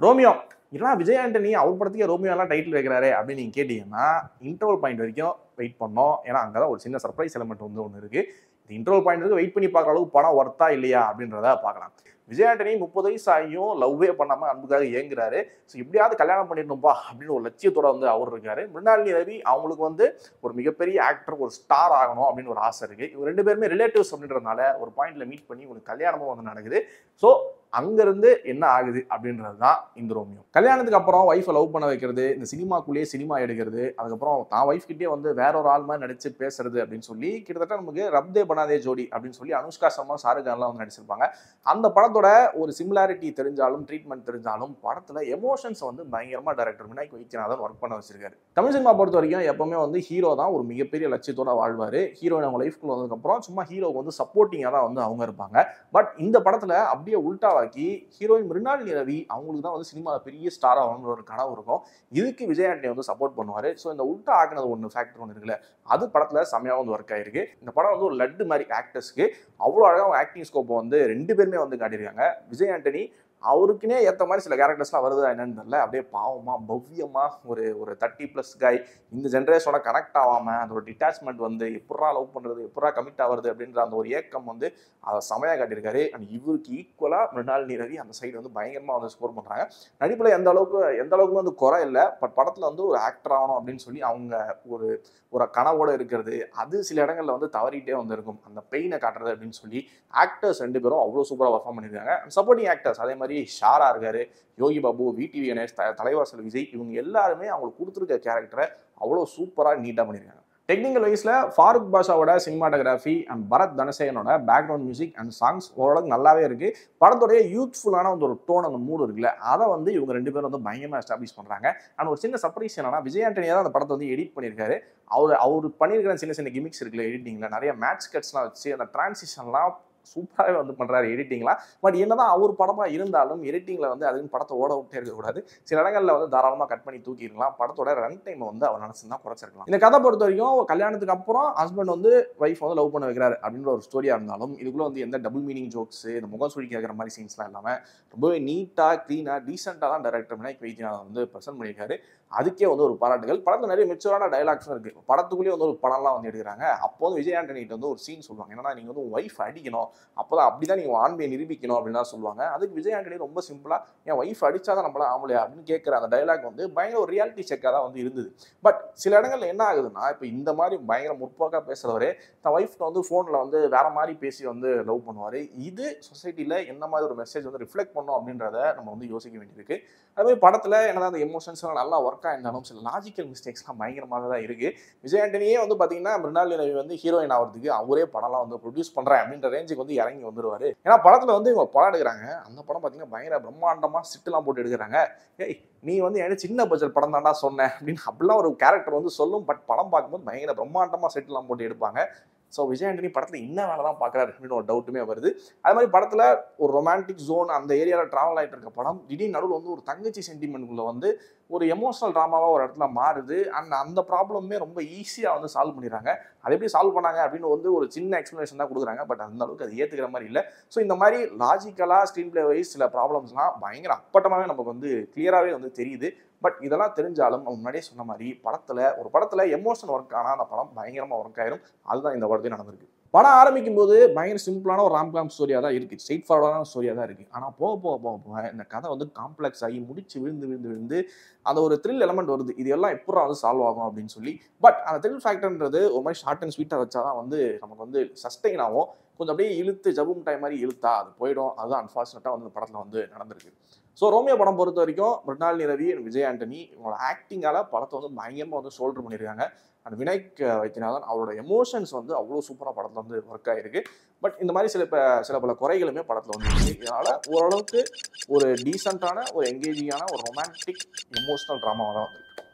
Romeo இதெல்லாம் விஜய் ஆண்டனி அவர் படத்துக்கே Romeo எல்லாம் title வைக்கிறாரு அப்படின்னு நீங்க கேட்டீங்கன்னா இன்டர்வல் பாயிண்ட் வரைக்கும் வெயிட் பண்ணோம். ஏன்னா அங்கதான் ஒரு சின்ன சர்ப்ரைஸ் எலிமெண்ட் வந்து ஒன்று இருக்கு. இந்த இன்டர்வல் பாயிண்ட் வரைக்கும் வெயிட் பண்ணி பார்க்குற அளவுக்கு படம் ஒர்த்தா இல்லையா அப்படின்றத பார்க்கலாம். விஜய் ஆண்டனி 30 வயசு ஆகியும் லவ்வே பண்ணாம அன்புக்காக ஏங்குறாரு. ஸோ எப்படியாவது கல்யாணம் பண்ணிடணும்பா அப்படின்னு ஒரு லட்சியத்தோட வந்து அவர் இருக்காரு. மிருணாளினி ரவி அவங்களுக்கு வந்து ஒரு மிகப்பெரிய ஆக்டர், ஒரு ஸ்டார் ஆகணும் அப்படின்னு ஒரு ஆசை இருக்கு. இவங்க ரெண்டு பேருமே ரிலேட்டிவ்ஸ் அப்படின்றதுனால ஒரு பாயிண்ட்ல மீட் பண்ணி உங்களுக்கு கல்யாணமும் வந்து நடக்குது. ஸோ அங்கிருந்து என்ன ஆகுது அப்படின்றது தான் இந்த ரோமியோ. கல்யாணத்துக்கு அப்புறம் ஒய்ஃபை லவ் பண்ண வைக்கிறது, இந்த சினிமாக்குள்ளேயே சினிமா எடுக்கிறது, அதுக்கப்புறம் தான் ஒய்ஃப் கிட்டே வந்து வேற ஒரு ஆள் மாதிரி நடிச்சு பேசுறது அப்படின்னு சொல்லி கிட்டத்தட்ட நமக்கு ரப்தே பனாதே ஜோடி அப்படின்னு சொல்லி அனுஷ்கா சர்மா, ஷாருக் கான்லாம் வந்து நடிச்சிருப்பாங்க. அந்த படத்தோட ஒரு சிமிலாரிட்டி தெரிஞ்சாலும், ட்ரீட்மெண்ட் தெரிஞ்சாலும் படத்துல எமோஷன்ஸ் வந்து பயங்கரமா டைரக்டர் விநாயக் வைத்தியநாதன் ஒர்க் பண்ண வச்சிருக்காரு. தமிழ் சினிமா பொறுத்த வரைக்கும் எப்பவுமே வந்து ஹீரோ தான் ஒரு மிகப்பெரிய லட்சியத்தோட வாழ்வாரு. ஹீரோயின் அவங்க லைஃப்குள்ள வந்ததுக்கப்புறம் சும்மா ஹீரோக்கு வந்து சப்போர்ட்டிங்காக தான் வந்து அவங்க இருப்பாங்க. பட் இந்த படத்துல அப்படியே உல்டாவாக்கி ஹீரோயின் மிருணாளினி ரவி அவங்களுக்கு தான் வந்து சினிமாவில் பெரிய ஸ்டார் ஆகணும்னு ஒரு கனவு இருக்கும். இதுக்கு விஜய் ஆண்டனி வந்து சப்போர்ட் பண்ணுவாரு. ஸோ இந்த உல்டா ஆக்குனது ஒன்று ஃபேக்டர் ஒன்று இருக்குல்ல, அது படத்துல செமையாக வந்து ஒர்க் ஆயிருக்கு. இந்த படம் வந்து ஒரு லட்டு மாதிரி ஆக்டர்ஸ்க்கு அவ்வளோ அழகாக ஆக்டிங் ஸ்கோப்பை வந்து ரெண்டு பேருமே வந்து காட்டியிருக்காங்க. விஜய் ஆண்டனி அவருக்குனே ஏற்ற மாதிரி சில கேரக்டர்ஸ்லாம் வருதா என்னன்னு தெரியல, அப்படியே பாவமா பவ்யமா ஒரு ஒரு 30+ காய் இந்த ஜென்ரேஷனோட கனெக்ட் ஆகாம அந்த ஒரு டிட்டாச்மெண்ட் வந்து எப்படா லவ் பண்றது, எப்படா கமிட் ஆகுறது அப்படின்ற அந்த ஒரு ஏக்கம் வந்து அதை செமையாக காட்டியிருக்காரு. அண்ட் இவருக்கு ஈக்குவலா மிருணாளினி ரவி அந்த சைடு வந்து பயங்கரமா வந்து ஸ்கோர் பண்றாங்க. நடிப்புல எந்த அளவுக்கு வந்து குறை இல்லை. பட் படத்துல வந்து ஒரு ஆக்டர் ஆகணும் அப்படின்னு சொல்லி அவங்க ஒரு ஒரு கனவோட இருக்கிறது, அது சில இடங்கள்ல வந்து தவறிட்டே வந்து இருக்கும். அந்த பெயினை காட்டுறது அப்படின்னு சொல்லி ஆக்டர்ஸ் ரெண்டு பேரும் அவ்வளோ சூப்பராக பர்ஃபார்ம் பண்ணியிருக்காங்க. சப்போர்ட்டிங் ஆக்டர்ஸ் அதே மாதிரி ஷாரா இருக்காரு, யோகி பாபு, விடிவி கணேஷ், தலைவாசல் விஜய், இவங்க எல்லாருமே அவங்களுக்கு கொடுத்துருக்க கேரக்டரை அவ்வளோ சூப்பராக நீட்டாக பண்ணியிருக்காங்க. டெக்னிக்கல் வைஸ்ல ஃபாரூக் பாஷாவோட சினிமாட்டோகிராஃபி அண்ட் பரத் தனசேகனோட பேக்ரவுண்ட் மியூசிக் அண்ட் சாங்ஸ் ஓரளவுக்கு நல்லாவே இருக்கு. படத்தோடைய யூத்ஃபுல்லான ஒரு டோன், அந்த மூடு இருக்குல்ல, அதை வந்து இவங்க ரெண்டு பேரும் வந்து பயங்கரமாக எஸ்டாப்ளிஷ் பண்றாங்க. அண்ட் ஒரு சின்ன சர்ப்ரைஸ் என்னன்னா, விஜய் ஆண்டனியா தான் அந்த படத்தை வந்து எடிட் பண்ணியிருக்காரு. அவர் பண்ணியிருக்கிற சின்ன சின்ன கிமிக்ஸ் இருக்குல்ல எடிட்டிங்ல, நிறைய மேட்ச் கட்ஸ்லாம் வச்சு அந்த டிரான்சிஷன்லாம் சூப்பராகவே வந்து பண்றாரு எடிட்டிங்லாம். பட் என்னதான் அவர் படமா இருந்தாலும் எடிட்டிங்ல வந்து அதுன்னு படத்தை ஓட விட்டே இருக்கக்கூடாது. சில இடங்கள்ல வந்து தாராளமாக கட் பண்ணி தூக்கிடலாம். படத்தோட ரன் டைம் வந்து அவர் நினைச்சிருந்தா குறைச்சிருக்கலாம். இந்த கதை பொறுத்த வரைக்கும் கல்யாணத்துக்கு அப்புறம் ஹஸ்பண்ட் வந்து ஒய்ஃப் வந்து லவ் பண்ண வைக்கிறாரு அப்படின்ற ஒரு ஸ்டோரியா இருந்தாலும் இதுக்குள்ள வந்து எந்த டபுள் மீனிங் ஜோக்ஸ், இந்த முகம் சுழி கேட்குற மாதிரி சீன்ஸ்லாம் இல்லாம ரொம்பவே நீட்டா, கிளீனா, டீசெண்டா தான் டைரக்டர் விநாயக் வைத்தியநாதன் வந்து ப்ரெசென்ட் பண்ணியிருக்காரு. அதுக்கே வந்து ஒரு பாராட்டுகள். படத்துல நிறைய மெச்சூரான டைலாக்ஸும் இருக்கு. படத்துக்குள்ளேயே வந்து ஒரு படம்லாம் வந்து எடுக்கிறாங்க. அப்போ வந்து விஜய் ஆண்டனிட்ட வந்து ஒரு சீன் சொல்லுவாங்க, என்னன்னா நீங்க வந்து ஒய்ஃப் அடிக்கணும், அப்போதான் அப்படிதான் நீங்க ஆண்மையை நிரூபிக்கணும் அப்படின்னு சொல்லுவாங்க. அதுக்கு விஜய் ஆண்டனி ரொம்ப சிம்பிளா, என் ஒய்ஃப் அடிச்சாதான் நம்மள ஆம்பளையா அப்படின்னு கேட்கிற அந்த டைலாக் வந்து பயங்கர ஒரு ரியாலிட்டி செக்காக தான் வந்து இருந்தது. பட் சில இடங்கள்ல என்ன ஆகுதுன்னா, இப்போ இந்த மாதிரி பயங்கர முற்போக்கா பேசுறவரே தன் ஒய்ஃப்க்கு வந்து ஃபோன்ல வந்து வேற மாதிரி பேசி வந்து லவ் பண்ணுவாரு. இது சொசைட்டில என்ன மாதிரி ஒரு மெசேஜ் வந்து ரிஃப்ளெக்ட் பண்ணும் அப்படின்றத நம்ம வந்து யோசிக்க வேண்டியிருக்கு. அதே மாதிரி படத்துல என்னதான் அந்த எமோஷன்ஸ் நல்லா ஒர்க் ஆயிருந்தாலும் சில லாஜிக்கல் மிஸ்டேக்ஸ்லாம் பயங்கரமாக தான் இருக்கு. விஜய் ஆண்டனியே வந்து பாத்தீங்கன்னா மிருணாளினி ரவி வந்து ஹீரோயின் ஆகிறதுக்கு அவரே படம்லாம் வந்து ப்ரொடியூஸ் பண்றேன் அப்படின்ற ரேஞ்சுக்கு வந்து இறங்கி வந்துருவாரு. ஏன்னா படத்துல வந்து இவங்க படம் எடுக்கிறாங்க, அந்த படம் பாத்தீங்கன்னா பயங்கர பிரம்மாண்டமா சிட்டுலாம் போட்டு எடுக்கிறாங்க. ஏய் நீ வந்து எனக்கு சின்ன பட்ஜெட் படம் தாண்டா சொன்னேன் அப்படின்னு அப்படிலாம் ஒரு கேரக்டர் வந்து சொல்லும். பட் படம் பார்க்கும்போது பயங்கர பிரம்மாண்டமா செட்டுலாம் போட்டு எடுப்பாங்க. ஸோ விஜய் ஆண்டனி படத்தில் என்ன வேலை தான் பார்க்குறாரு அப்படின்னு ஒரு டவுட்டுமே வருது. அது மாதிரி படத்தில் ஒரு ரொமான்டிக் ஜோன் அந்த ஏரியாவில் ட்ராவல் ஆகிட்டு இருக்க படம் திடீர்னு நடுவில் வந்து ஒரு தங்கச்சி சென்டிமெண்ட்குள்ளே வந்து ஒரு எமோஷனல் ட்ராமாவாக ஒரு இடத்துல மாறுது. அந்த ப்ராப்ளமே ரொம்ப ஈஸியாக வந்து சால்வ் பண்ணிடுறாங்க. அதை எப்படி சால்வ் பண்ணாங்க அப்படின்னு வந்து ஒரு சின்ன எக்ஸ்ப்ளனேஷன் தான் கொடுக்குறாங்க. பட் அந்த அளவுக்கு அது ஏற்றுக்கிற மாதிரி இல்லை. ஸோ இந்த மாதிரி லாஜிக்கலாக ஸ்க்ரீன் பிளே வைஸ் சில ப்ராப்ளம்ஸ்லாம் பயங்கர அப்பட்டமாகவே நமக்கு வந்து கிளியராகவே வந்து தெரியுது. பட் இதெல்லாம் தெரிஞ்சாலும் நம்ம முன்னாடியே சொன்ன மாதிரி ஒரு படத்தில் எமோஷன் ஒர்க் ஆனால் அந்த படம் பயங்கரமாக ஒர்க் ஆயிரும். அதுதான் இந்த படத்தையும் நடந்திருக்கு. படம் ஆரம்பிக்கும் போது பயங்கர சிம்பிளான ஒரு ராம்காம் ஸ்டோரியாக தான் இருக்குது, ஸ்ட்ரெயிட் ஃபார்வர்டான ஸ்டோரியாக தான் இருக்குது. ஆனால் போக இந்த கதை வந்து காம்ப்ளெக்ஸ் ஆகி முடிச்சு விழுந்து அந்த ஒரு த்ரில் எலமெண்ட் வருது. இது எல்லாம் எப்படா வந்து சால்வ் ஆகும் அப்படின்னு சொல்லி. பட் அந்த த்ரில் ஃபேக்டர்ன்றது ஒரு மாதிரி ஷார்ட் அண்ட் ஸ்வீட்டாக வச்சா தான் வந்து நமக்கு வந்து சஸ்டெயின் ஆகும். கொஞ்சம் அப்படியே இழுத்து ஜபும் டைம் மாதிரி இழுத்தா அது போயிடும். அதுதான் அன்ஃபார்ச்சுனேட்டாக வந்து இந்த படத்தில் வந்து நடந்திருக்கு. ஸோ ரோமியோ படம் பொறுத்த வரைக்கும் மிருணாளினி ரவி, விஜய் ஆண்டனி இவங்களோட ஆக்டிங்கால படத்தை வந்து பயங்கரமாக வந்து ஷோல்டர் பண்ணியிருக்காங்க. அந்த விநாயக் வைத்தியநாதன் அவரோட எமோஷன்ஸ் வந்து அவ்வளோ சூப்பராக படத்தில் வந்து ஒர்க் ஆகிருக்கு. பட் இந்த மாதிரி சில பல குறைகளுமே படத்தில் வந்து இருக்குது. இதனால் ஓரளவுக்கு ஒரு டீசெண்டான, ஒரு எங்கேஜிங்கான, ஒரு ரொமான்டிக் எமோஷனல் ட்ராமாவாக தான் வந்திருக்கு.